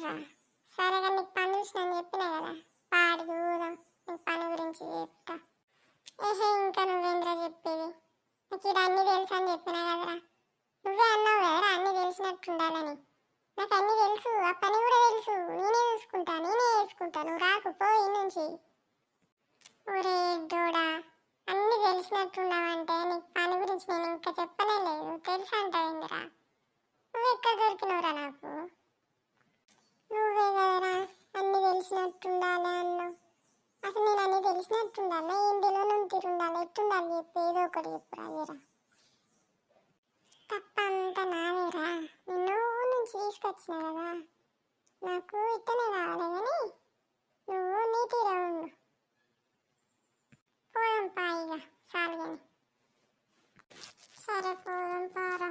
అవునరా. సరే కానీ నీకు పని చూసిన చెప్పినా కదా, పాడి దూరం నీకు పని గురించి చెప్తా. ఏహే ఇంకా నువ్వేంద్రా చెప్పేది, నాకు ఇది అన్నీ తెలుసు అని చెప్పినా కదరా. నువ్వే అన్నావు కదరా అన్నీ తెలిసినట్టుండాలని. నాకు అన్నీ తెలుసు, ఆ పని కూడా తెలుసు. నేనే చూసుకుంటా, నేనే చేసుకుంటా, నువ్వు రాకపో ఈ నుంచి. ఒరే డోడా, అన్నీ తెలిసినట్టున్నావంటే నీకు పని గురించి నేను ఇంకా చెప్పనే లేదు, తెలుసు అంటావేందిరా. నువ్వు ఎక్కడ దొరికినవురా నాకు? నువ్వే కదరా అన్నీ తెలిసినట్టుండాలి అన్నావు. అసలు నేను అన్నీ తెలిసినట్టుండాలి, ఏం తెలియని తిరుండాలి, ఎట్టుండాలి చెప్పి ఏదో ఒకటి చెప్పురా జరా. తప్ప అంతా నాదేరా, నిన్ను నుంచి తీసుకొచ్చిన కదా, నాకు ఇట్టనే కావాలి కానీ నువ్వు నీటిగా ఉండు. పోదాం పాయిగా చాలు కానీ. సరే పోదాం పారా.